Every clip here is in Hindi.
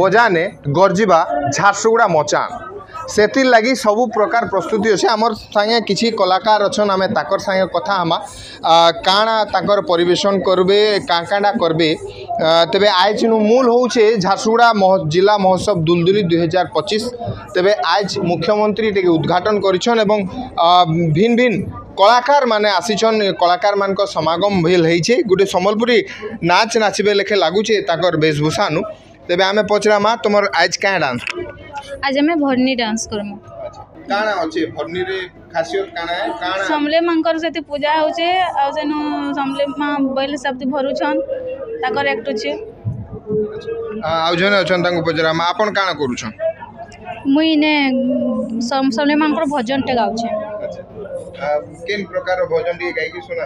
बजाने गर्जिबा झारसुगुड़ा मचान से लगी सबू प्रकार प्रस्तुति अच्छे आमर संगे किसी कलाकार अच्छन आम ताकर संगे कथा हमा काଣା ताकर परिवेशन करबे काँकाटा करबे तेबे आज मूल होचे झारसुगुड़ा जिला महोत्सव दुलदुली 2025 तेबे आज मुख्यमंत्री टे उद्घाटन करिछन एवं भिन्न भिन्न कलाकार माने आसीछन कलाकार मान को समागम भेल होइछे गोटे सम्बलपुरी नाच नाचबे लेखे लागुचे ताकर वेशभूषा नु तेबे आमे पचरा मा तुमर आज क्या डांस आज हमें भरनी डांस करमु काना अछि भरनी रे खासियत काना है काना समले मांकर सेते पूजा होचे आ सेनु समले मा बैल शब्द भरुछन ताकर एकटो छे आ जने अछन तांको पचरा मा आपन काना करूछन मुई ने समले मांकर भजन टे गाउछे केन प्रकार भजन टी गाई के सुना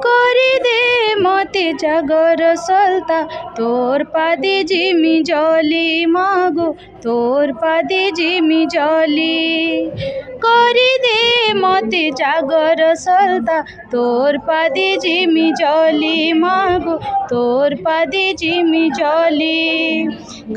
करी दे मते जागर सलता तोर पादे जिमी जली मागो तोर पादे जिमी जली करी दे मते जागर सलता तोर पादे जिमी जली मागो तोर पादे जिमी जली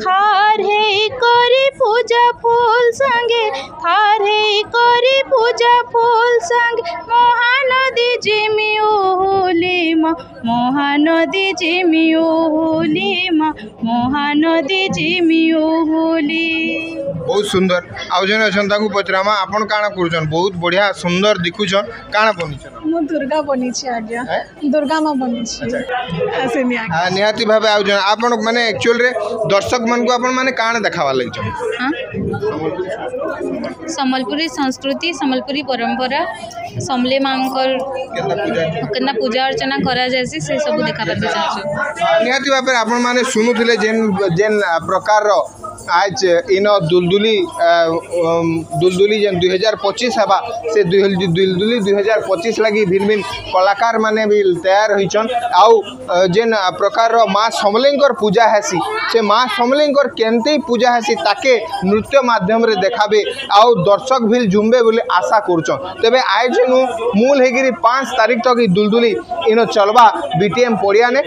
खार हे करी पूजा फूल संगे खार हे करी पूजा फूल संगे महानदी जिमी ओहोली मा महानदी जिमी ओहोली मा महानदी जिमी ओहोली बहुत सुंदर आउ जने अछन ताकू पचरामा आपन काना करूछन बहुत बढ़िया सुंदर दिखुछन काना बनिछन मु दुर्गा बनी छी आज्ञा दुर्गा मां बनी छी ऐसे नि आज्ञा हां निहाती भाबे आउ जने आपन माने एक्चुअल रे दर्शक मन को आपन माने काना देखावा लागि छ सम्बलपुरी संस्कृति सम्बलपुरी परंपरा समले मांकर केना पूजा अर्चना करा जायसी से सब देखा पाते चाहछु निहाती भाबे आपन माने सुनुथिले जेन प्रकार रो आज इन दुलदुली जेन 2025 हबा से दुलदुली 2025 लगी भिन्न भिन्न कलाकार माने भी तैयार होइछन आउ जेन प्रकार रो मां समलेंकर पूजा हेसी से मां समलेंकर केनते पूजा हेसी ताके नृत्य माध्यम रे देखाबे आउ दर्शक भी जुम्बे बोले आशा करछन तबे आज मूल हेगिरी 5 तारीख तक दुलदुली इन चलबा बीटीएम पड़िया ने।